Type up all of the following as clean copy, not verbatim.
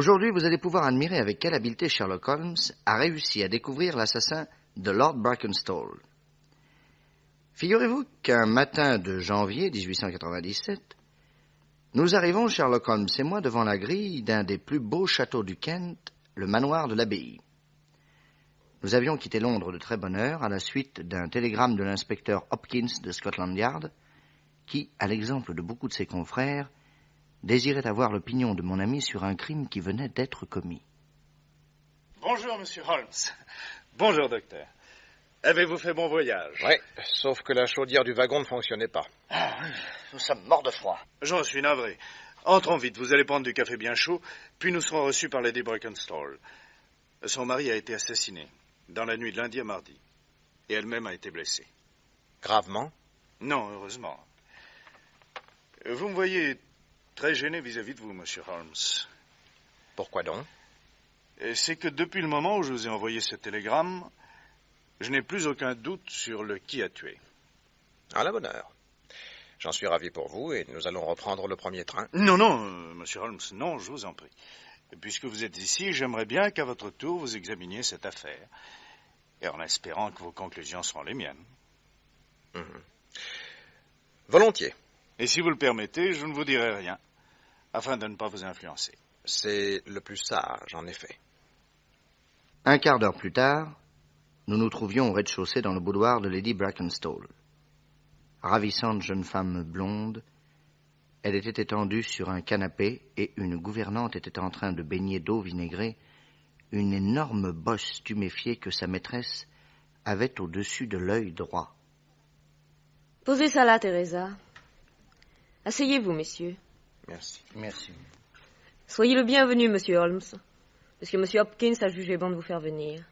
Aujourd'hui, vous allez pouvoir admirer avec quelle habileté Sherlock Holmes a réussi à découvrir l'assassin de Lord Brackenstall. Figurez-vous qu'un matin de janvier 1897, nous arrivons, Sherlock Holmes et moi, devant la grille d'un des plus beaux châteaux du Kent, le manoir de l'abbaye. Nous avions quitté Londres de très bonne heure à la suite d'un télégramme de l'inspecteur Hopkins de Scotland Yard, qui, à l'exemple de beaucoup de ses confrères, désirait avoir l'opinion de mon ami sur un crime qui venait d'être commis. Bonjour, monsieur Holmes. Bonjour, docteur. Avez-vous fait bon voyage? Oui, sauf que la chaudière du wagon ne fonctionnait pas. Ah, nous sommes morts de froid. J'en suis navré. Entrons vite, vous allez prendre du café bien chaud, puis nous serons reçus par Lady Brackenstall. Son mari a été assassiné dans la nuit de lundi à mardi, et elle-même a été blessée. Gravement? Non, heureusement. Vous me voyez très gêné vis-à-vis de vous, monsieur Holmes. Pourquoi donc? C'est que depuis le moment où je vous ai envoyé ce télégramme, je n'ai plus aucun doute sur le qui a tué. À la bonne heure. J'en suis ravi pour vous et nous allons reprendre le premier train. Non, non, monsieur Holmes, non, je vous en prie. Puisque vous êtes ici, j'aimerais bien qu'à votre tour, vous examiniez cette affaire. Et en espérant que vos conclusions seront les miennes. Volontiers. Et si vous le permettez, je ne vous dirai rien, afin de ne pas vous influencer. C'est le plus sage, en effet. Un quart d'heure plus tard, nous nous trouvions au rez-de-chaussée dans le boudoir de Lady Brackenstall. Ravissante jeune femme blonde, elle était étendue sur un canapé et une gouvernante était en train de baigner d'eau vinaigrée une énorme bosse tuméfiée que sa maîtresse avait au-dessus de l'œil droit. Posez ça là, Teresa. Asseyez-vous, messieurs. Merci. Merci. Soyez le bienvenu, monsieur Holmes, puisque monsieur Hopkins a jugé bon de vous faire venir.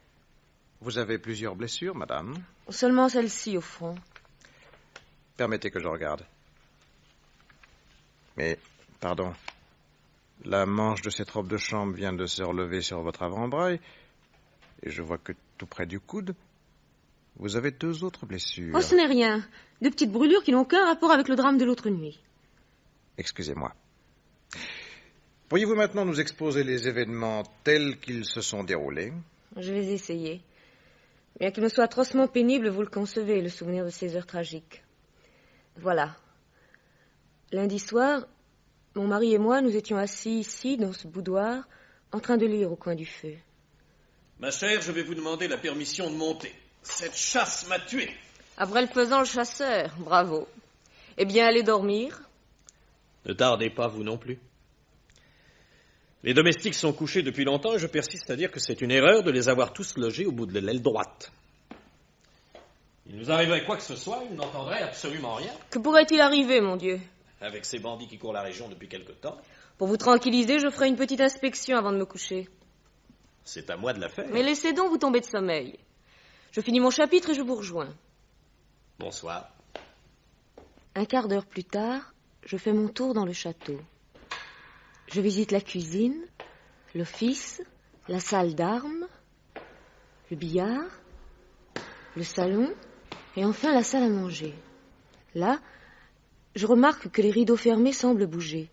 Vous avez plusieurs blessures, madame? Seulement celle-ci, au front. Permettez que je regarde. Mais, pardon, la manche de cette robe de chambre vient de se relever sur votre avant-bras et je vois que tout près du coude, vous avez 2 autres blessures. Oh, ce n'est rien. 2 petites brûlures qui n'ont aucun rapport avec le drame de l'autre nuit. Excusez-moi. Pourriez-vous maintenant nous exposer les événements tels qu'ils se sont déroulés? Je vais essayer. Bien qu'il me soit atrocement pénible, vous le concevez, le souvenir de ces heures tragiques. Voilà. Lundi soir, mon mari et moi, nous étions assis ici, dans ce boudoir, en train de lire au coin du feu. Ma chère, je vais vous demander la permission de monter. Cette chasse m'a tué. Après le pesant, le chasseur. Bravo. Eh bien, allez dormir. Ne tardez pas, vous non plus. Les domestiques sont couchés depuis longtemps et je persiste à dire que c'est une erreur de les avoir tous logés au bout de l'aile droite. Il nous arriverait quoi que ce soit, ils n'entendraient absolument rien. Que pourrait-il arriver, mon Dieu? Avec ces bandits qui courent la région depuis quelque temps. Pour vous tranquilliser, je ferai une petite inspection avant de me coucher. C'est à moi de la faire. Mais laissez donc vous tomber de sommeil. Je finis mon chapitre et je vous rejoins. Bonsoir. Un quart d'heure plus tard, je fais mon tour dans le château. Je visite la cuisine, l'office, la salle d'armes, le billard, le salon et enfin la salle à manger. Là, je remarque que les rideaux fermés semblent bouger.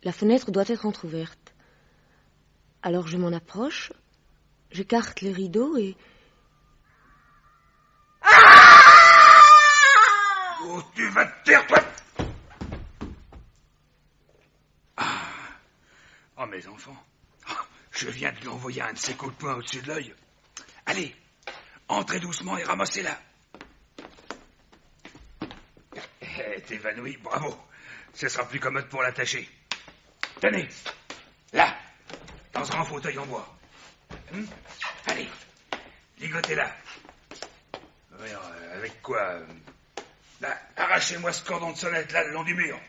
La fenêtre doit être entr'ouverte. Alors je m'en approche, j'écarte les rideaux et... Oh, tu vas te taire, toi! Oh, mes enfants, je viens de lui envoyer un de ses coups de poing au-dessus de l'œil. Allez, entrez doucement et ramassez-la. T'es évanoui, bravo. Ce sera plus commode pour l'attacher. Tenez, là, dans ce grand fauteuil en bois. Allez, ligotez-la. Avec quoi? Là, arrachez-moi ce cordon de sonnette là le long du mur.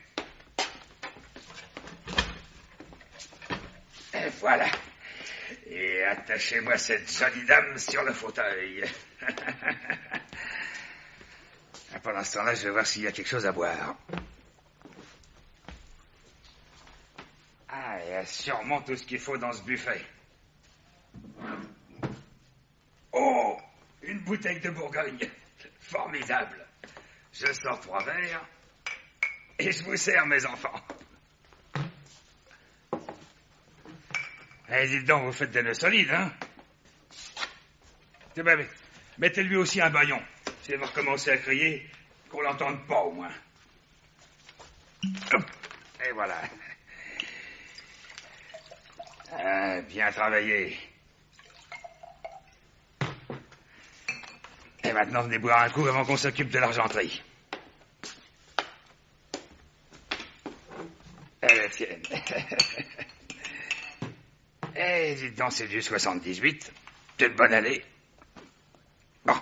Et voilà. Et attachez-moi cette jolie dame sur le fauteuil. Pendant ce temps-là, je vais voir s'il y a quelque chose à boire. Ah, il y a sûrement tout ce qu'il faut dans ce buffet. Oh, une bouteille de Bourgogne. Formidable. Je sors 3 verres et je vous sers, mes enfants. Eh, dites donc, vous faites des nœuds solides, hein? Eh ben, mettez-lui aussi un baillon. Si elle va recommencer à crier, qu'on l'entende pas, au moins. Hop. Et voilà. Ah, bien travaillé. Et maintenant, venez boire un coup avant qu'on s'occupe de l'argenterie. Elle est tienne. Eh, dites donc, c'est du 78. C'est de bonne année. Bon.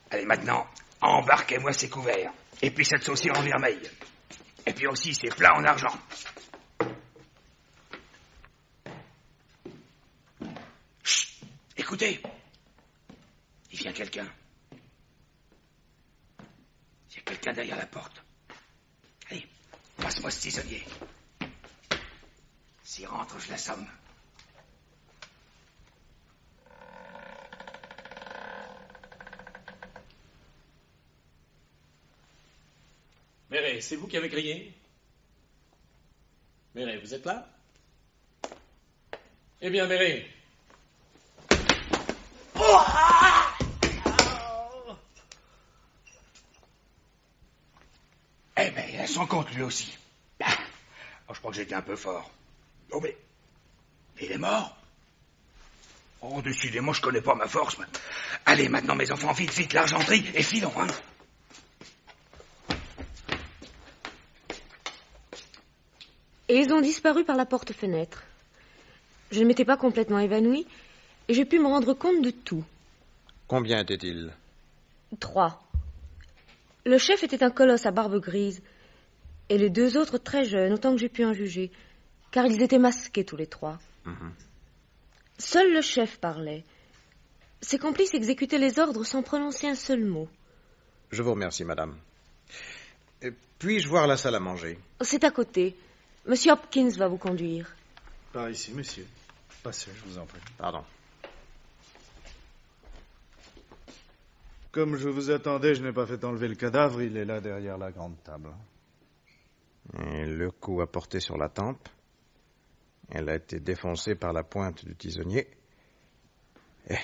Allez, maintenant, embarquez-moi ces couverts. Et puis cette saucière en vermeil. Et puis aussi ces plats en argent. Chut! Écoutez. Il vient quelqu'un. Il y a quelqu'un derrière la porte. Allez, passe-moi ce tisonnier. S'il rentre, je l'assomme. Méré, c'est vous qui avez crié? Méré, vous êtes là? Eh bien, Méré. Eh ben, il a son compte, lui aussi. Ah, oh, je crois que j'étais un peu fort. Oh, mais il est mort. Oh, décidément, je connais pas ma force. Mais... Allez, maintenant, mes enfants, vite, vite, l'argenterie, et filons, hein. Et ils ont disparu par la porte-fenêtre. Je ne m'étais pas complètement évanouie, et j'ai pu me rendre compte de tout. Combien étaient-ils? 3. Le chef était un colosse à barbe grise, et les 2 autres très jeunes, autant que j'ai pu en juger, car ils étaient masqués tous les 3. Seul le chef parlait. Ses complices exécutaient les ordres sans prononcer un seul mot. Je vous remercie, madame. Puis-je voir la salle à manger? C'est à côté. Monsieur Hopkins va vous conduire. Par ici, monsieur. Passez, je vous en prie. Pardon. Comme je vous attendais, je n'ai pas fait enlever le cadavre. Il est là derrière la grande table. Et le coup a porté sur la tempe. Elle a été défoncée par la pointe du tisonnier. Eh,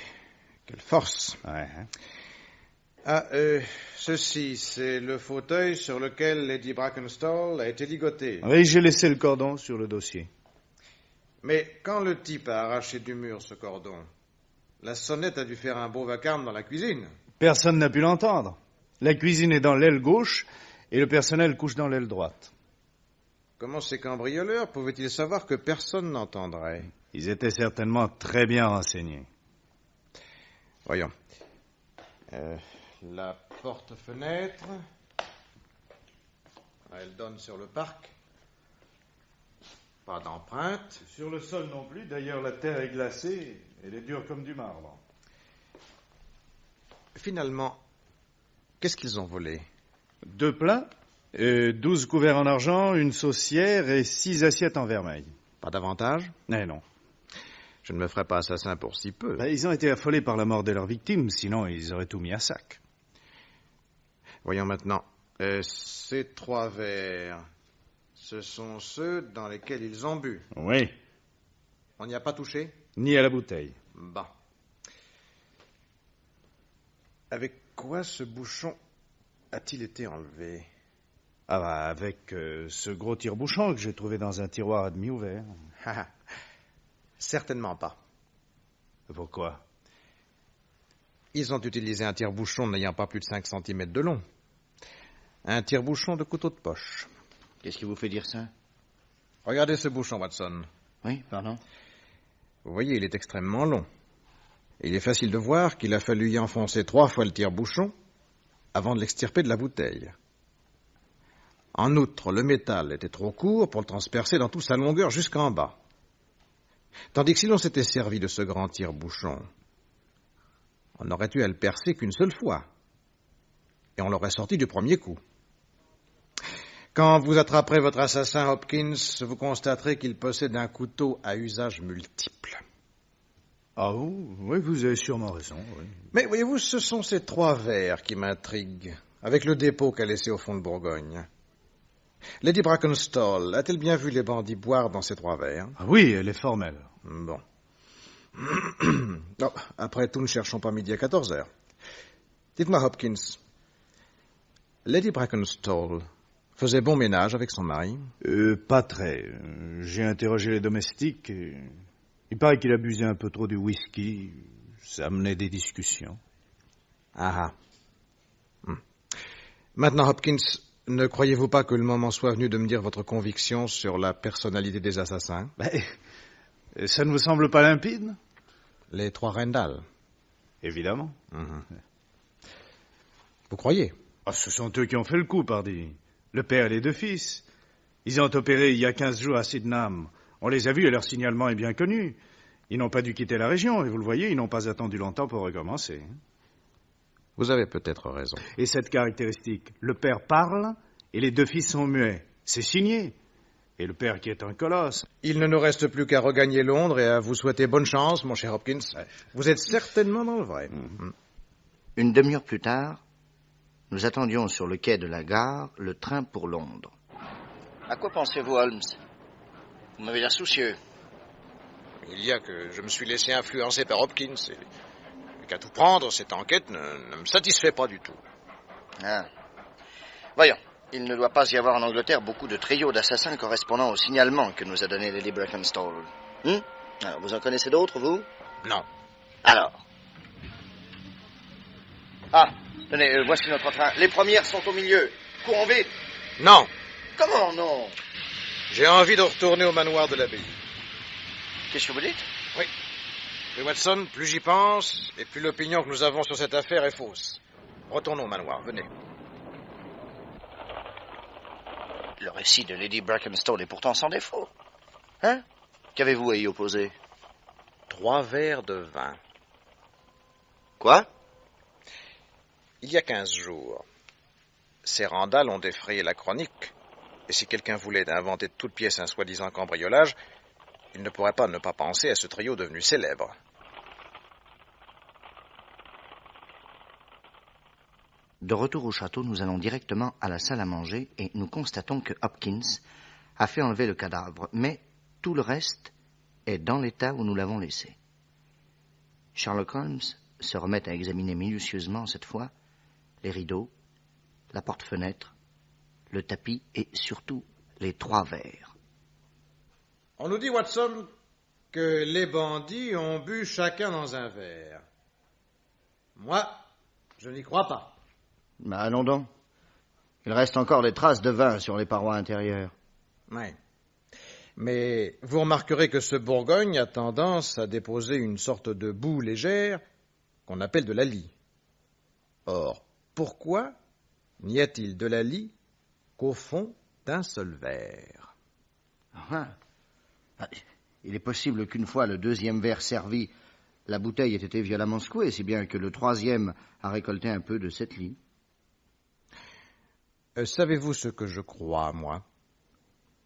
quelle force! Ouais, hein? Ah, ceci, c'est le fauteuil sur lequel Lady Brackenstall a été ligotée. Oui, j'ai laissé le cordon sur le dossier. Mais quand le type a arraché du mur ce cordon, la sonnette a dû faire un beau vacarme dans la cuisine. Personne n'a pu l'entendre. La cuisine est dans l'aile gauche et le personnel couche dans l'aile droite. Comment ces cambrioleurs pouvaient-ils savoir que personne n'entendrait? Ils étaient certainement très bien renseignés. Voyons. La porte-fenêtre. Elle donne sur le parc. Pas d'empreinte. Sur le sol non plus. D'ailleurs, la terre est glacée. Elle est dure comme du marbre. Finalement, qu'est-ce qu'ils ont volé? 2 plats, 12 couverts en argent, une saucière et 6 assiettes en vermeil. Pas davantage? Eh non. Je ne me ferai pas assassin pour si peu. Ils ont été affolés par la mort de leur victime, sinon ils auraient tout mis à sac. Voyons maintenant. Ces 3 verres, ce sont ceux dans lesquels ils ont bu. Oui. On n'y a pas touché? Ni à la bouteille. Bon. Avec quoi ce bouchon a-t-il été enlevé? Ah bah, avec ce gros tire-bouchon que j'ai trouvé dans un tiroir à demi ouvert. Certainement pas. Pourquoi? Ils ont utilisé un tire-bouchon n'ayant pas plus de 5 cm de long. Un tire-bouchon de couteau de poche. Qu'est-ce qui vous fait dire ça? Regardez ce bouchon, Watson. Oui, pardon? Vous voyez, il est extrêmement long. Il est facile de voir qu'il a fallu y enfoncer 3 fois le tire-bouchon avant de l'extirper de la bouteille. En outre, le métal était trop court pour le transpercer dans toute sa longueur jusqu'en bas. Tandis que si l'on s'était servi de ce grand tire-bouchon, on aurait eu à le percer qu'une seule fois. Et on l'aurait sorti du premier coup. Quand vous attraperez votre assassin Hopkins, vous constaterez qu'il possède un couteau à usage multiple. Ah oui, vous avez sûrement raison, oui. Mais voyez-vous, ce sont ces 3 verres qui m'intriguent, avec le dépôt qu'a laissé au fond de Bourgogne. Lady Brackenstall a-t-elle bien vu les bandits boire dans ces 3 verres? Ah oui, elle est formelle. Bon. Non, après tout, ne cherchons pas midi à 14h. Dites-moi, Hopkins, Lady Brackenstall faisait bon ménage avec son mari? Pas très. J'ai interrogé les domestiques. Il paraît qu'il abusait un peu trop du whisky. Ça menait des discussions. Ah. Maintenant, Hopkins, ne croyez-vous pas que le moment soit venu de me dire votre conviction sur la personnalité des assassins? Ça ne vous semble pas limpide? Les 3 Rendall. Évidemment. Vous croyez? Ce sont eux qui ont fait le coup, pardi. Le père et les 2 fils. Ils ont opéré il y a 15 jours à Sydenham. On les a vus et leur signalement est bien connu. Ils n'ont pas dû quitter la région, et vous le voyez, ils n'ont pas attendu longtemps pour recommencer. Vous avez peut-être raison. Et cette caractéristique, le père parle et les 2 fils sont muets. C'est signé. Et le père qui est un colosse. Il ne nous reste plus qu'à regagner Londres et à vous souhaiter bonne chance, mon cher Hopkins. Vous êtes certainement dans le vrai. Une demi-heure plus tard, nous attendions sur le quai de la gare le train pour Londres. À quoi pensez-vous, Holmes? Vous m'avez l'air soucieux. Il y a que je me suis laissé influencer par Hopkins et qu'à tout prendre, cette enquête ne me satisfait pas du tout. Ah. Voyons, il ne doit pas y avoir en Angleterre beaucoup de trios d'assassins correspondant au signalement que nous a donné Lady Brackenstall. Alors, vous en connaissez d'autres, vous? Non. Alors. Ah, tenez, voici notre train. Les premières sont au milieu. Courons vite. Non. Comment non? J'ai envie de retourner au manoir de l'abbaye. Qu'est-ce que vous dites? Oui. Mais Watson, plus j'y pense, et plus l'opinion que nous avons sur cette affaire est fausse. Retournons au manoir, venez. Le récit de Lady Brackenstall est pourtant sans défaut. Hein? Qu'avez-vous à y opposer? 3 verres de vin. Quoi? Il y a 15 jours, ces Rendall ont défrayé la chronique, et si quelqu'un voulait inventer de toutes pièces un soi-disant cambriolage, il ne pourrait pas ne pas penser à ce trio devenu célèbre. De retour au château, nous allons directement à la salle à manger et nous constatons que Hopkins a fait enlever le cadavre, mais tout le reste est dans l'état où nous l'avons laissé. Sherlock Holmes se remet à examiner minutieusement cette fois les rideaux, la porte-fenêtre, le tapis et surtout les 3 verres. On nous dit, Watson, que les bandits ont bu chacun dans un verre. Moi, je n'y crois pas. Allons donc. Il reste encore des traces de vin sur les parois intérieures. Oui. Mais vous remarquerez que ce Bourgogne a tendance à déposer une sorte de boue légère qu'on appelle de la lie. Or, pourquoi n'y a-t-il de la lie qu'au fond d'un seul verre? Il est possible qu'une fois le 2e verre servi, la bouteille ait été violemment secouée, si bien que le 3e a récolté un peu de cette lie. Savez-vous ce que je crois, moi?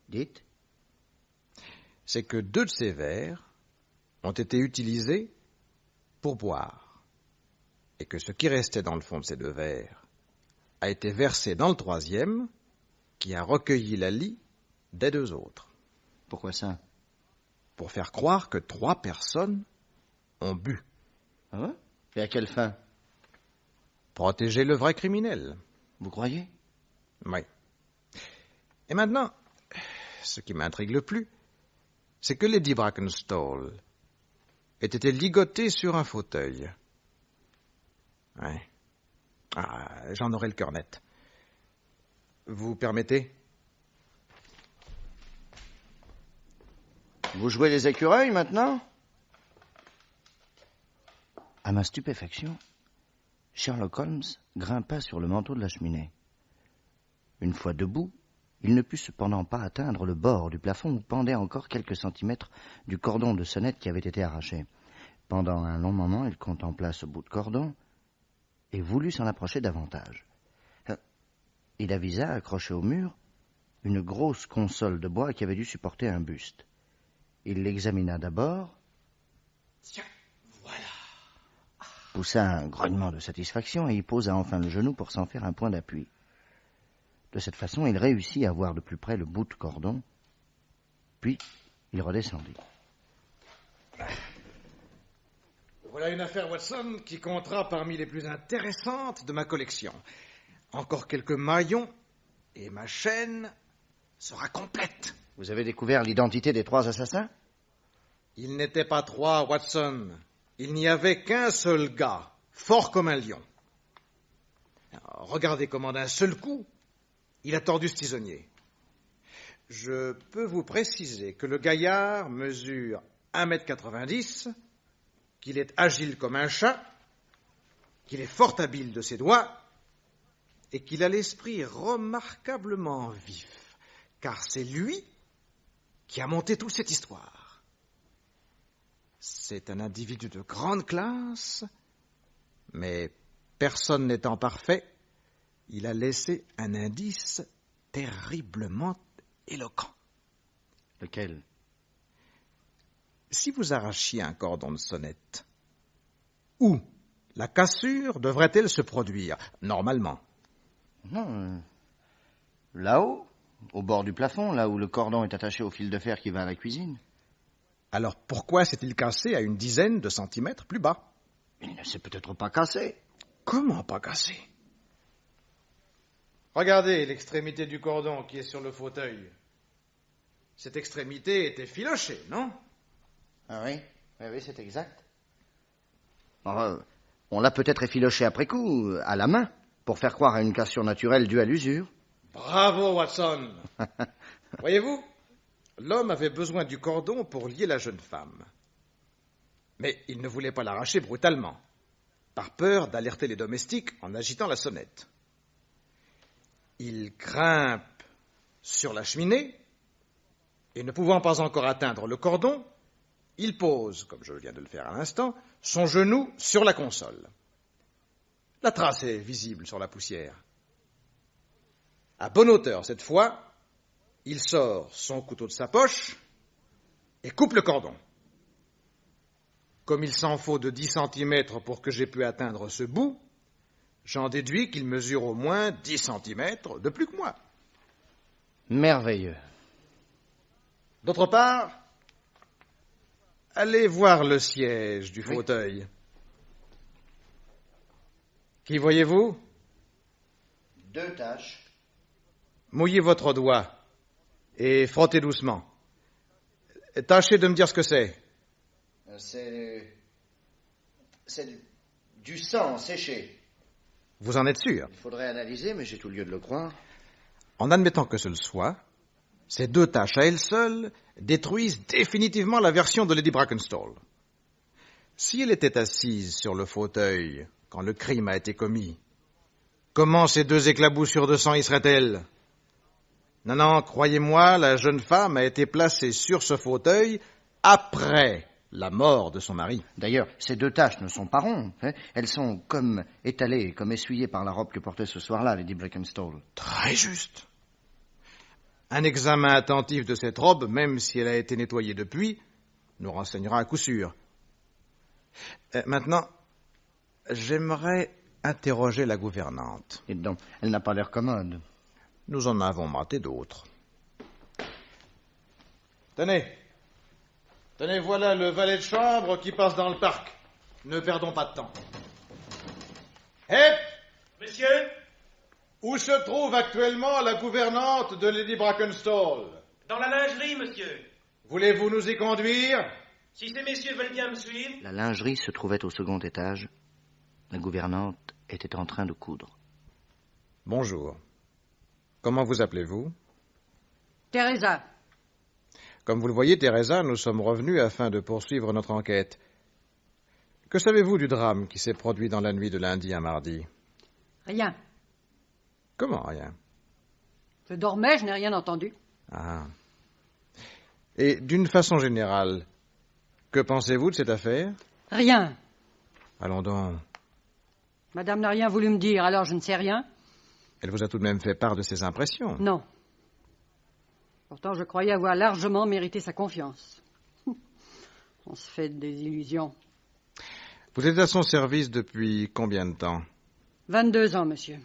Dites. C'est que 2 de ces verres ont été utilisés pour boire, et que ce qui restait dans le fond de ces 2 verres a été versé dans le 3e, qui a recueilli la lie des 2 autres. Pourquoi ça? Pour faire croire que 3 personnes ont bu. Ah ouais? Et à quelle fin? Protéger le vrai criminel. Vous croyez? Oui. Et maintenant, ce qui m'intrigue le plus, c'est que Lady Brackenstall ait été ligotée sur un fauteuil. Oui. J'en aurais le cœur net. Vous permettez? Vous jouez les écureuils maintenant? À ma stupéfaction, Sherlock Holmes grimpa sur le manteau de la cheminée. Une fois debout, il ne put cependant pas atteindre le bord du plafond où pendait encore quelques centimètres du cordon de sonnette qui avait été arraché. Pendant un long moment, il contempla ce bout de cordon et voulut s'en approcher davantage. Il avisa, accroché au mur, une grosse console de bois qui avait dû supporter un buste. Il l'examina d'abord, Tiens, voilà. poussa un grognement de satisfaction et y posa enfin le genou pour s'en faire un point d'appui. De cette façon, il réussit à voir de plus près le bout de cordon, puis il redescendit. Voilà une affaire, Watson, qui comptera parmi les plus intéressantes de ma collection. Encore quelques maillons, et ma chaîne sera complète. Vous avez découvert l'identité des 3 assassins? Il n'était pas 3, Watson. Il n'y avait qu'un seul gars, fort comme un lion. Alors, regardez comment d'un seul coup, il a tordu ce tisonnier. Je peux vous préciser que le gaillard mesure 1,90 m, qu'il est agile comme un chat, qu'il est fort habile de ses doigts, et qu'il a l'esprit remarquablement vif, car c'est lui qui a monté toute cette histoire. C'est un individu de grande classe, mais personne n'étant parfait, il a laissé un indice terriblement éloquent. Lequel? Si vous arrachiez un cordon de sonnette, où la cassure devrait-elle se produire, normalement? Non, là-haut, au bord du plafond, là où le cordon est attaché au fil de fer qui va à la cuisine. Alors pourquoi s'est-il cassé à une dizaine de centimètres plus bas? Il ne s'est peut-être pas cassé. Comment pas cassé? Regardez l'extrémité du cordon qui est sur le fauteuil. Cette extrémité était filochée, non? Ah oui, oui, c'est exact. Alors, on l'a peut-être effiloché après coup, à la main, pour faire croire à une cassure naturelle due à l'usure. Bravo, Watson. Voyez-vous, l'homme avait besoin du cordon pour lier la jeune femme. Mais il ne voulait pas l'arracher brutalement, par peur d'alerter les domestiques en agitant la sonnette. Il grimpe sur la cheminée, et ne pouvant pas encore atteindre le cordon, il pose, comme je viens de le faire à l'instant, son genou sur la console. La trace est visible sur la poussière. À bonne hauteur cette fois, il sort son couteau de sa poche et coupe le cordon. Comme il s'en faut de 10 cm pour que j'aie pu atteindre ce bout, j'en déduis qu'il mesure au moins 10 cm de plus que moi. Merveilleux. D'autre part, allez voir le siège du Oui. fauteuil. Qui voyez-vous? 2 taches. Mouillez votre doigt et frottez doucement. Tâchez de me dire ce que c'est. C'est du sang séché. Vous en êtes sûr? Il faudrait analyser, mais j'ai tout lieu de le croire. En admettant que ce le soit, ces 2 taches à elles seules détruisent définitivement la version de Lady Brackenstall. Si elle était assise sur le fauteuil quand le crime a été commis, comment ces 2 éclaboussures de sang y seraient-elles? Non, non, croyez-moi, la jeune femme a été placée sur ce fauteuil après la mort de son mari. D'ailleurs, ces 2 taches ne sont pas rondes. Hein. Elles sont comme étalées, comme essuyées par la robe que portait ce soir-là, Lady Brackenstall. Très juste. Un examen attentif de cette robe, même si elle a été nettoyée depuis, nous renseignera à coup sûr. Maintenant, j'aimerais interroger la gouvernante. Et donc, elle n'a pas l'air commode. Nous en avons maté d'autres. Tenez, voilà le valet de chambre qui passe dans le parc. Ne perdons pas de temps. Hé! Monsieur? Où se trouve actuellement la gouvernante de Lady Brackenstall? Dans la lingerie, monsieur. Voulez-vous nous y conduire? Si ces messieurs veulent bien me suivre. La lingerie se trouvait au second étage. La gouvernante était en train de coudre. Bonjour. Comment vous appelez-vous? Teresa. Comme vous le voyez, Teresa, nous sommes revenus afin de poursuivre notre enquête. Que savez-vous du drame qui s'est produit dans la nuit de lundi à mardi? Rien. Comment rien? Je dormais, je n'ai rien entendu. Ah. Et d'une façon générale, que pensez-vous de cette affaire? Rien. Allons donc. Madame n'a rien voulu me dire, alors je ne sais rien. Elle vous a tout de même fait part de ses impressions. Non. Pourtant, je croyais avoir largement mérité sa confiance. On se fait des illusions. Vous êtes à son service depuis combien de temps? 22 ans, monsieur.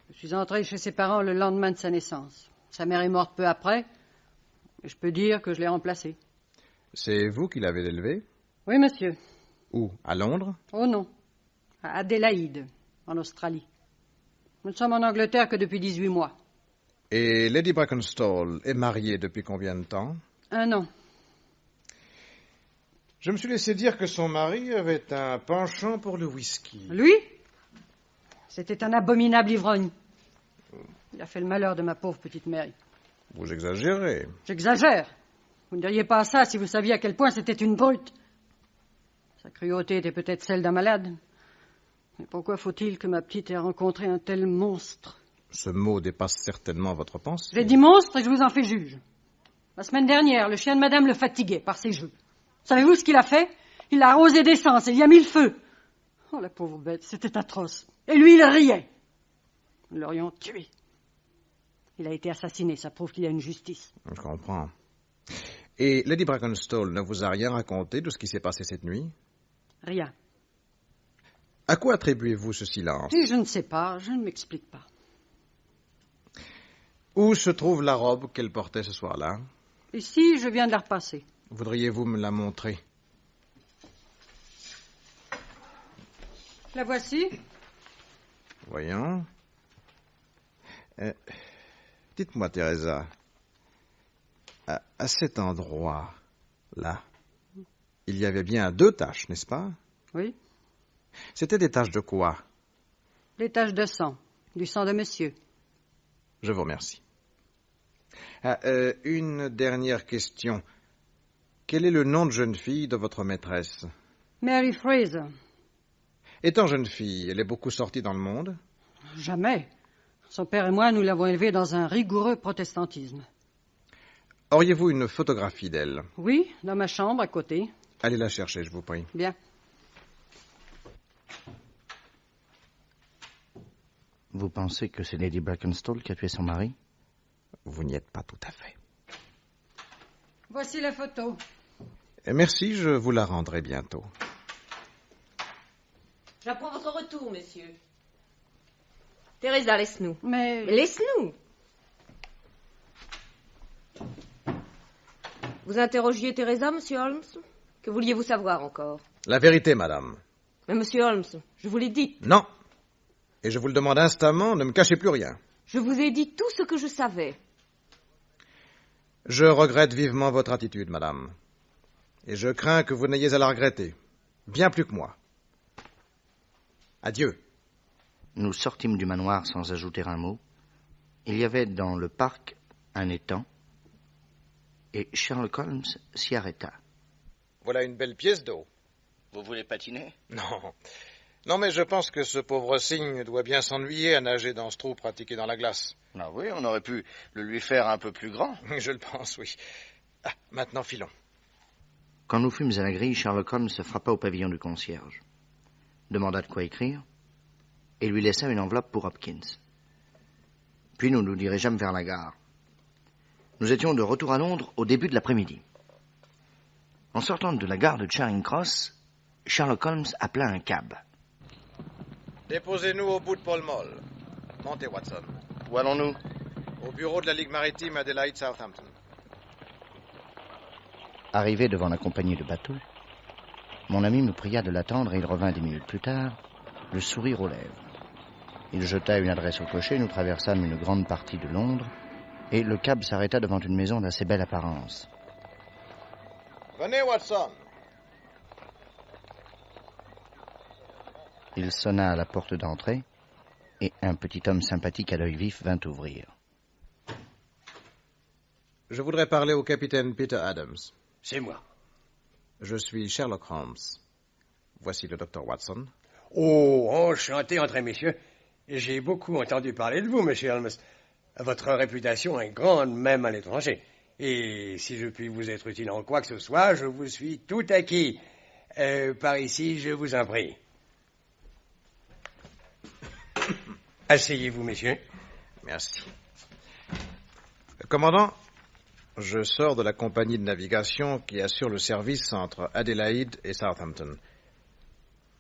Je Je suis entré chez ses parents le lendemain de sa naissance. Sa mère est morte peu après, et je peux dire que je l'ai remplacée. C'est vous qui l'avez élevé? Oui, monsieur. Où? À Londres? Oh non, à Adélaïde, en Australie. Nous ne sommes en Angleterre que depuis 18 mois. Et Lady Brackenstall est mariée depuis combien de temps? 1 an. Je me suis laissé dire que son mari avait un penchant pour le whisky. Lui? C'était un abominable ivrogne. Il a fait le malheur de ma pauvre petite Mary. Vous exagérez. J'exagère. Vous ne diriez pas ça si vous saviez à quel point c'était une brute. Sa cruauté était peut-être celle d'un malade. Mais pourquoi faut-il que ma petite ait rencontré un tel monstre? Ce mot dépasse certainement votre pensée. J'ai dit monstre et je vous en fais juge. La semaine dernière, le chien de madame le fatiguait par ses jeux. Savez-vous ce qu'il a fait? Il l'a arrosé d'essence et il y a mis le feu. Oh, la pauvre bête, c'était atroce. Et lui, il riait. Nous l'aurions tué. Il a été assassiné, ça prouve qu'il y a une justice. Je comprends. Et Lady Brackenstall ne vous a rien raconté de ce qui s'est passé cette nuit? Rien. À quoi attribuez-vous ce silence? Et je ne sais pas, je ne m'explique pas. Où se trouve la robe qu'elle portait ce soir-là? Ici, je viens de la repasser. Voudriez-vous me la montrer? La voici. Voyons. Dites-moi, Teresa, à cet endroit-là, il y avait bien 2 taches, n'est-ce pas? Oui. C'était des taches de quoi? Des taches de sang. Du sang de monsieur. Je vous remercie. Une dernière question. Quel est le nom de jeune fille de votre maîtresse? Mary Fraser. Étant jeune fille, elle est beaucoup sortie dans le monde? Jamais. Son père et moi, nous l'avons élevée dans un rigoureux protestantisme. Auriez-vous une photographie d'elle? Oui, dans ma chambre, à côté. Allez la chercher, je vous prie. Bien. Vous pensez que c'est Lady Brackenstall qui a tué son mari? Vous n'y êtes pas tout à fait. Voici la photo. Merci, je vous la rendrai bientôt. J'apprends votre retour, monsieur. Teresa, laisse-nous. Mais Laisse-nous. Vous interrogiez Teresa, monsieur Holmes? Que vouliez-vous savoir encore? La vérité, madame. Mais monsieur Holmes, je vous l'ai dit. Non. Et je vous le demande instamment, ne me cachez plus rien. Je vous ai dit tout ce que je savais. Je regrette vivement votre attitude, madame. Et je crains que vous n'ayez à la regretter. Bien plus que moi. Adieu. Nous sortîmes du manoir sans ajouter un mot. Il y avait dans le parc un étang, et Sherlock Holmes s'y arrêta. Voilà une belle pièce d'eau. Vous voulez patiner? Non. Non, mais je pense que ce pauvre cygne doit bien s'ennuyer à nager dans ce trou pratiqué dans la glace. Ah oui, on aurait pu le lui faire un peu plus grand. Je le pense, oui. Ah, maintenant, filons. Quand nous fûmes à la grille, Sherlock Holmes se frappa au pavillon du concierge, demanda de quoi écrire, et lui laissa une enveloppe pour Hopkins. Puis nous nous dirigeâmes vers la gare. Nous étions de retour à Londres au début de l'après-midi. En sortant de la gare de Charing Cross, Sherlock Holmes appela un cab. Déposez-nous au bout de Pall Mall. Montez, Watson. Où allons-nous? Au bureau de la Ligue maritime Adelaide Southampton. Arrivé devant la compagnie de bateaux, mon ami me pria de l'attendre et il revint 10 minutes plus tard, le sourire aux lèvres. Il jeta une adresse au cocher, nous traversâmes une grande partie de Londres, et le cab s'arrêta devant une maison d'assez belle apparence. Venez, Watson. Il sonna à la porte d'entrée, et un petit homme sympathique à l'œil vif vint ouvrir. Je voudrais parler au capitaine Peter Adams. C'est moi. Je suis Sherlock Holmes. Voici le docteur Watson. Oh, enchanté, André, messieurs. J'ai beaucoup entendu parler de vous, monsieur Holmes. Votre réputation est grande, même à l'étranger. Et si je puis vous être utile en quoi que ce soit, je vous suis tout acquis. Par ici, je vous en prie. Asseyez-vous, messieurs. Merci. Commandant, je sors de la compagnie de navigation qui assure le service entre Adélaïde et Southampton.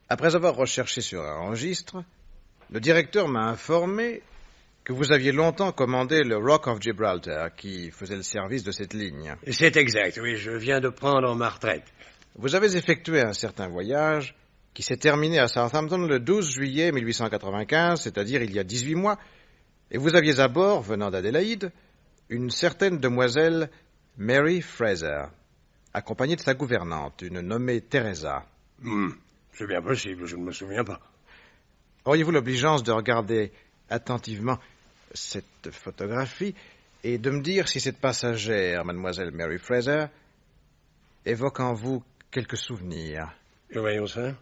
Après avoir recherché sur un registre, le directeur m'a informé que vous aviez longtemps commandé le Rock of Gibraltar, qui faisait le service de cette ligne. C'est exact, oui, je viens de prendre ma retraite. Vous avez effectué un certain voyage qui s'est terminé à Southampton le 12 juillet 1895, c'est-à-dire il y a 18 mois, et vous aviez à bord, venant d'Adélaïde, une certaine demoiselle Mary Fraser, accompagnée de sa gouvernante, une nommée Teresa. C'est bien possible, je ne me souviens pas. Auriez-vous l'obligeance de regarder attentivement cette photographie et de me dire si cette passagère, mademoiselle Mary Fraser, évoque en vous quelques souvenirs? Voyons ça.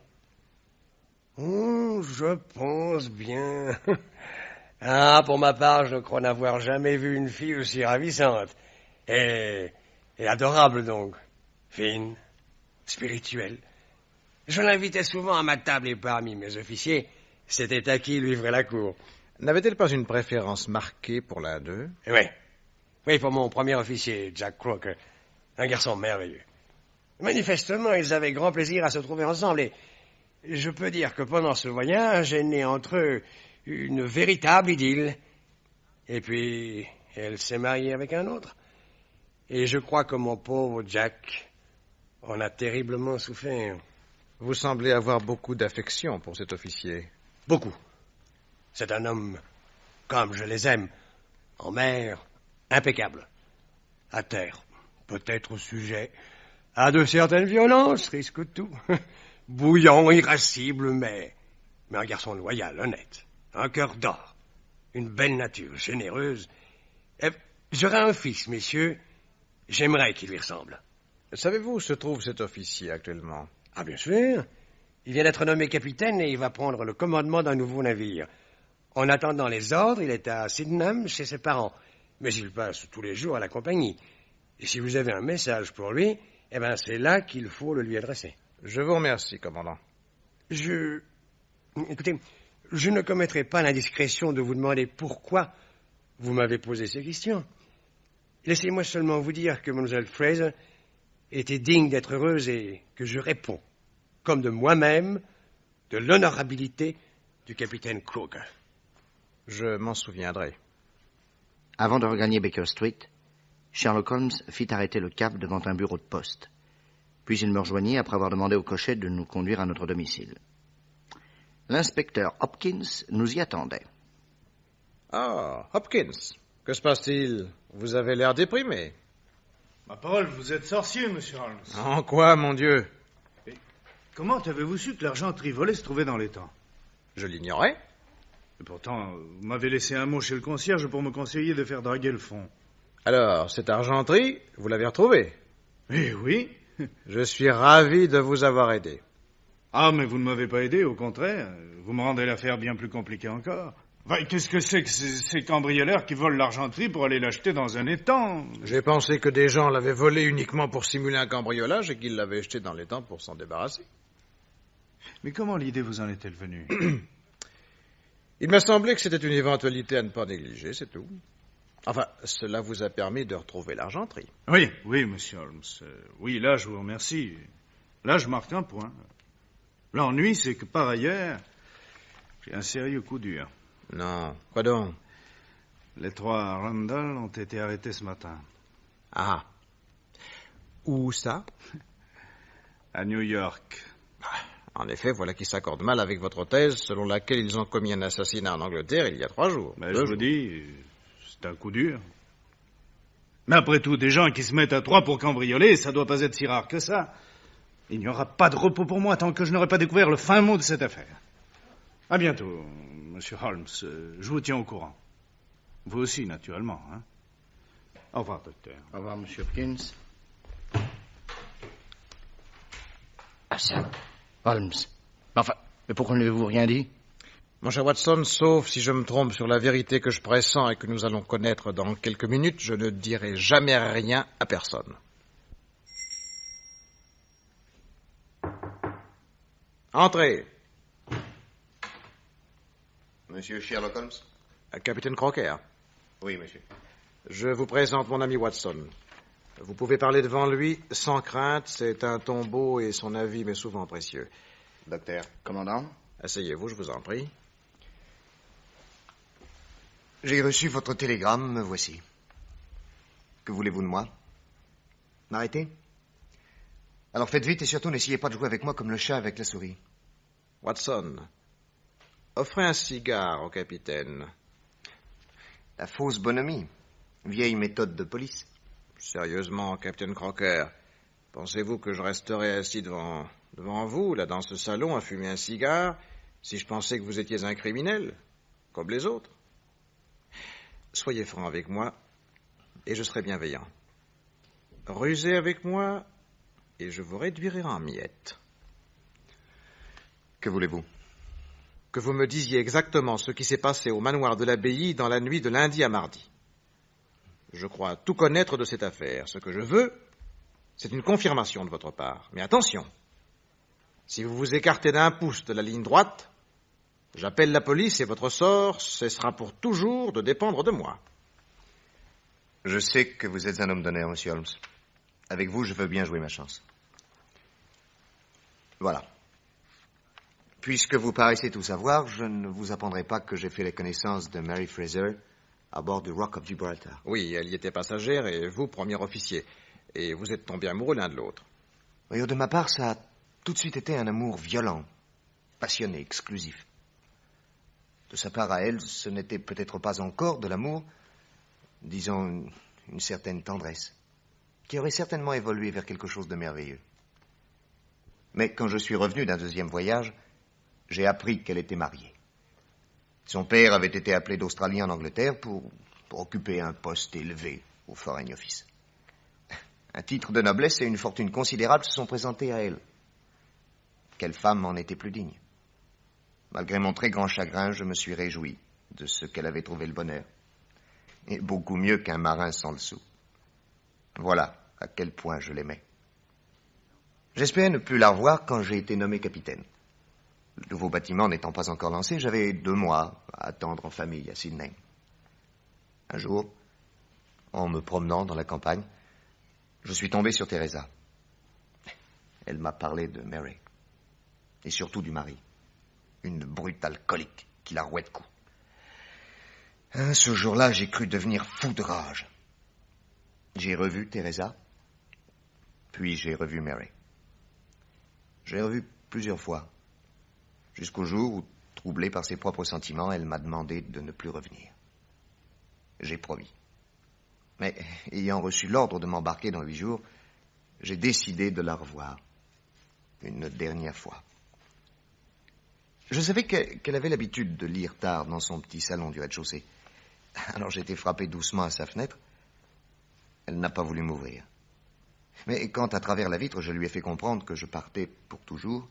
Je pense bien. Pour ma part, je crois n'avoir jamais vu une fille aussi ravissante. Et adorable, donc. Fine, spirituelle. Je l'invitais souvent à ma table et parmi mes officiers, c'était à qui livrer la cour. N'avait-elle pas une préférence marquée pour l'un d'eux? Oui, pour mon premier officier, Jack Croker. Un garçon merveilleux. Manifestement, ils avaient grand plaisir à se trouver ensemble et je peux dire que pendant ce voyage est né entre eux une véritable idylle. Et puis, elle s'est mariée avec un autre. Et je crois que mon pauvre Jack en a terriblement souffert. Vous semblez avoir beaucoup d'affection pour cet officier. Beaucoup. C'est un homme comme je les aime. En mer, impeccable. À terre, peut-être sujet à de certaines violences, risque tout. Bouillant, irascible, mais un garçon loyal, honnête. Un cœur d'or. Une belle nature, généreuse. J'aurai un fils, messieurs. J'aimerais qu'il lui ressemble. Savez-vous où se trouve cet officier actuellement? Ah, bien sûr. Il vient d'être nommé capitaine et il va prendre le commandement d'un nouveau navire. En attendant les ordres, il est à Sydenham chez ses parents. Mais il passe tous les jours à la compagnie. Et si vous avez un message pour lui, c'est là qu'il faut le lui adresser. Je vous remercie, commandant. Écoutez, je ne commettrai pas l'indiscrétion de vous demander pourquoi vous m'avez posé ces questions. Laissez-moi seulement vous dire que Mlle Fraser était digne d'être heureuse et que je réponds, comme de moi-même, de l'honorabilité du capitaine Croker. Je m'en souviendrai. Avant de regagner Baker Street, Sherlock Holmes fit arrêter le cab devant un bureau de poste. Puis il me rejoignit après avoir demandé au cocher de nous conduire à notre domicile. L'inspecteur Hopkins nous y attendait. Ah, Hopkins, que se passe-t-il? Vous avez l'air déprimé. Ma parole, vous êtes sorcier, monsieur Holmes. En quoi, mon Dieu? Et comment avez-vous su que l'argenterie volée se trouvait dans l'étang? Je l'ignorais. Et pourtant, vous m'avez laissé un mot chez le concierge pour me conseiller de faire draguer le fond. Alors, cette argenterie, vous l'avez retrouvée? Eh oui. Je suis ravi de vous avoir aidé. Ah, mais vous ne m'avez pas aidé, au contraire. Vous me rendez l'affaire bien plus compliquée encore. Enfin, qu'est-ce que c'est que ces cambrioleurs qui volent l'argenterie pour aller l'acheter dans un étang? J'ai pensé que des gens l'avaient volé uniquement pour simuler un cambriolage et qu'ils l'avaient jeté dans l'étang pour s'en débarrasser. Mais comment l'idée vous en est-elle venue? Il m'a semblé que c'était une éventualité à ne pas négliger, c'est tout. Enfin, cela vous a permis de retrouver l'argenterie. Oui, monsieur Holmes. Oui, là, je vous remercie. Là, je marque un point. L'ennui, c'est que, par ailleurs, j'ai un sérieux coup dur. Non, quoi donc? Les 3 Randall ont été arrêtés ce matin. Ah. Où ça? À New York. En effet, voilà qui s'accorde mal avec votre thèse, selon laquelle ils ont commis un assassinat en Angleterre il y a 3 jours. Mais je vous dis, c'est un coup dur. Mais après tout, des gens qui se mettent à 3 pour cambrioler, ça doit pas être si rare que ça. Il n'y aura pas de repos pour moi tant que je n'aurai pas découvert le fin mot de cette affaire. À bientôt, monsieur Holmes. Je vous tiens au courant. Vous aussi, naturellement. Hein? Au revoir, docteur. Au revoir, monsieur Hopkins. Ah, ça. Holmes. Mais pourquoi ne l'avez-vous rien dit? Mon cher Watson, sauf si je me trompe sur la vérité que je pressens et que nous allons connaître dans quelques minutes, je ne dirai jamais rien à personne. Entrez. Monsieur Sherlock Holmes? Capitaine Croker. Oui, monsieur. Je vous présente mon ami Watson. Vous pouvez parler devant lui sans crainte, c'est un tombeau et son avis m'est souvent précieux. Docteur. Commandant? Asseyez-vous, je vous en prie. J'ai reçu votre télégramme, me voici. Que voulez-vous de moi? M'arrêter? Alors faites vite et surtout n'essayez pas de jouer avec moi comme le chat avec la souris. Watson, offrez un cigare au capitaine. La fausse bonhomie. Vieille méthode de police. Sérieusement, capitaine Crocker, pensez-vous que je resterais assis devant vous, là, dans ce salon, à fumer un cigare, si je pensais que vous étiez un criminel, comme les autres? Soyez franc avec moi, et je serai bienveillant. Rusez avec moi, et je vous réduirai en miettes. Que voulez-vous? Que vous me disiez exactement ce qui s'est passé au manoir de l'abbaye dans la nuit de lundi à mardi. Je crois tout connaître de cette affaire. Ce que je veux, c'est une confirmation de votre part. Mais attention, si vous vous écartez d'un pouce de la ligne droite, j'appelle la police et votre sort cessera pour toujours de dépendre de moi. Je sais que vous êtes un homme d'honneur, monsieur Holmes. Avec vous, je veux bien jouer ma chance. Voilà. Puisque vous paraissez tout savoir, je ne vous apprendrai pas que j'ai fait la connaissance de Mary Fraser à bord du Rock of Gibraltar. Oui, elle y était passagère et vous, premier officier. Et vous êtes tombés amoureux l'un de l'autre. Oui, de ma part, ça a tout de suite été un amour violent, passionné, exclusif. De sa part à elle, ce n'était peut-être pas encore de l'amour, disons une certaine tendresse, qui aurait certainement évolué vers quelque chose de merveilleux. Mais quand je suis revenu d'un deuxième voyage, j'ai appris qu'elle était mariée. Son père avait été appelé d'Australie en Angleterre pour occuper un poste élevé au Foreign Office. Un titre de noblesse et une fortune considérable se sont présentés à elle. Quelle femme en était plus digne? Malgré mon très grand chagrin, je me suis réjoui de ce qu'elle avait trouvé le bonheur. Et beaucoup mieux qu'un marin sans le sou. Voilà à quel point je l'aimais. J'espérais ne plus la revoir quand j'ai été nommé capitaine. Le nouveau bâtiment n'étant pas encore lancé, j'avais 2 mois à attendre en famille à Sydney. Un jour, en me promenant dans la campagne, je suis tombé sur Teresa. Elle m'a parlé de Mary, et surtout du mari, une brute alcoolique qui la rouait de coups. Ce jour-là, j'ai cru devenir fou de rage. J'ai revu Teresa, puis j'ai revu Mary. J'ai revu plusieurs fois, jusqu'au jour où, troublée par ses propres sentiments, elle m'a demandé de ne plus revenir. J'ai promis. Mais, ayant reçu l'ordre de m'embarquer dans 8 jours, j'ai décidé de la revoir, une dernière fois. Je savais qu'elle avait l'habitude de lire tard dans son petit salon du rez-de-chaussée. Alors j'ai été frappé doucement à sa fenêtre. Elle n'a pas voulu m'ouvrir. Mais quand, à travers la vitre, je lui ai fait comprendre que je partais pour toujours,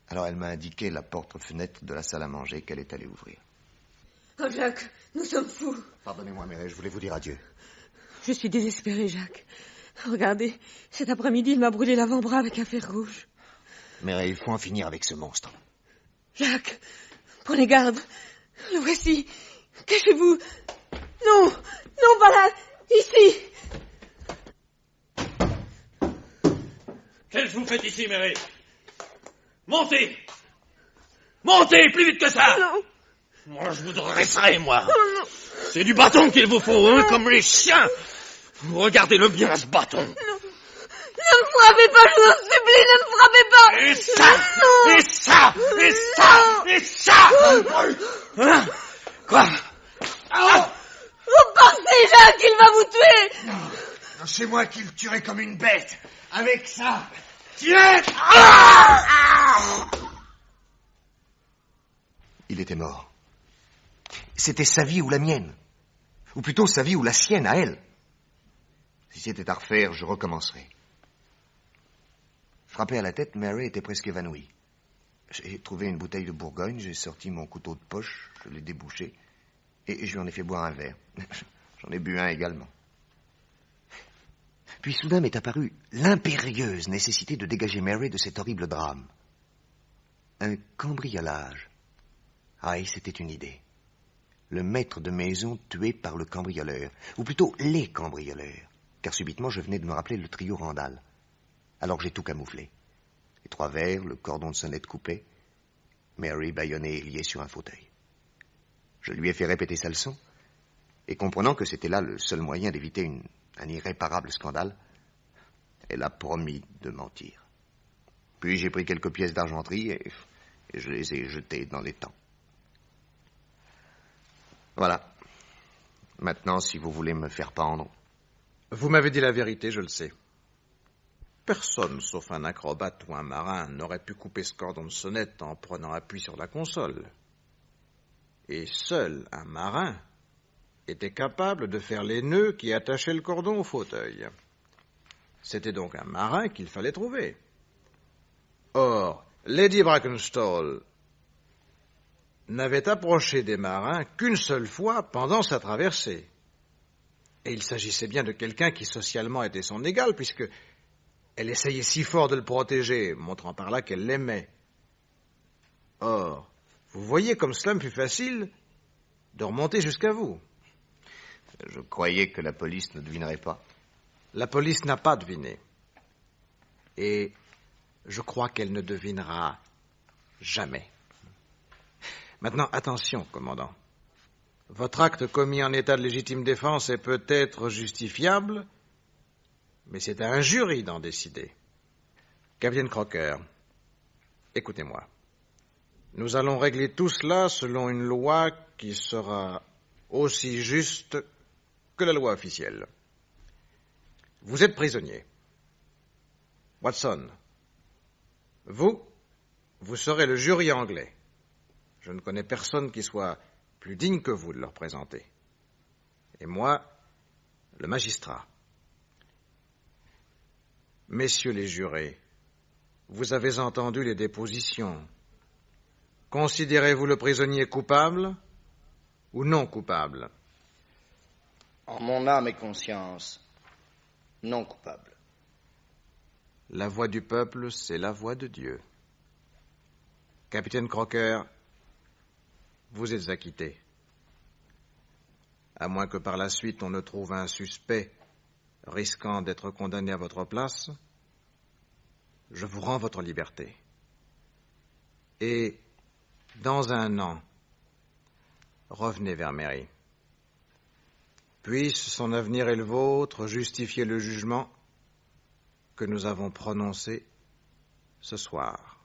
alors elle m'a indiqué la porte-fenêtre de la salle à manger qu'elle est allée ouvrir. Oh, Jacques, nous sommes fous. Pardonnez-moi, Mireille, je voulais vous dire adieu. Je suis désespérée, Jacques. Regardez, cet après-midi, il m'a brûlé l'avant-bras avec un fer rouge. Mireille, il faut en finir avec ce monstre. Jacques, prenez garde. Le voici. Cachez-vous. Non, non, pas là. Ici. Qu'est-ce que vous faites ici, Mary? Montez! Montez, plus vite que ça! Non. Moi, je vous dresserai, moi. Oh, non. C'est du bâton qu'il vous faut, hein, comme les chiens. Regardez-le bien, ce bâton. Non. Ne me frappez pas, je vous en supplie, ne me frappez pas. Et ça! Non. Et ça! Et ça! Et ça! Hein? Quoi? Vous pensez, Jacques, qu'il va vous tuer? Non, c'est moi qui le tuerai comme une bête. Avec ça. Tiens! Il était mort. C'était sa vie ou la mienne. Ou plutôt sa vie ou la sienne à elle. Si c'était à refaire, je recommencerais. Frappé à la tête, Mary était presque évanouie. J'ai trouvé une bouteille de Bourgogne, j'ai sorti mon couteau de poche, je l'ai débouché, et je lui en ai fait boire un verre. J'en ai bu un également. Puis soudain m'est apparue l'impérieuse nécessité de dégager Mary de cet horrible drame. Un cambriolage. Ah, et c'était une idée. Le maître de maison tué par le cambrioleur, ou plutôt les cambrioleurs, car subitement je venais de me rappeler le trio Randall. Alors j'ai tout camouflé. Les 3 verres, le cordon de sonnette coupé, Mary bâillonnée et liée sur un fauteuil. Je lui ai fait répéter sa leçon, et comprenant que c'était là le seul moyen d'éviter un irréparable scandale, elle a promis de mentir. Puis j'ai pris quelques pièces d'argenterie et je les ai jetées dans l'étang. Voilà. Maintenant, si vous voulez me faire pendre... Vous m'avez dit la vérité, je le sais. Personne, sauf un acrobate ou un marin, n'aurait pu couper ce cordon de sonnette en prenant appui sur la console. Et seul un marin était capable de faire les nœuds qui attachaient le cordon au fauteuil. C'était donc un marin qu'il fallait trouver. Or, Lady Brackenstall n'avait approché des marins qu'une seule fois pendant sa traversée. Et il s'agissait bien de quelqu'un qui socialement était son égal, puisque elle essayait si fort de le protéger, montrant par là qu'elle l'aimait. Or, vous voyez comme cela me fut facile de remonter jusqu'à vous. Je croyais que la police ne devinerait pas. La police n'a pas deviné. Et je crois qu'elle ne devinera jamais. Maintenant, attention, commandant. Votre acte commis en état de légitime défense est peut-être justifiable, mais c'est à un jury d'en décider. Capitaine Crocker, écoutez-moi. Nous allons régler tout cela selon une loi qui sera aussi juste que la loi officielle. Vous êtes prisonnier. Watson, vous serez le jury anglais. Je ne connais personne qui soit plus digne que vous de le représenter. Et moi, le magistrat. Messieurs les jurés, vous avez entendu les dépositions. Considérez-vous le prisonnier coupable ou non coupable? En mon âme et conscience, non coupable. La voix du peuple, c'est la voix de Dieu. Capitaine Crocker, vous êtes acquitté. À moins que par la suite on ne trouve un suspect risquant d'être condamné à votre place, je vous rends votre liberté. Et, dans un an, revenez vers Mary. Puisse son avenir et le vôtre justifier le jugement que nous avons prononcé ce soir.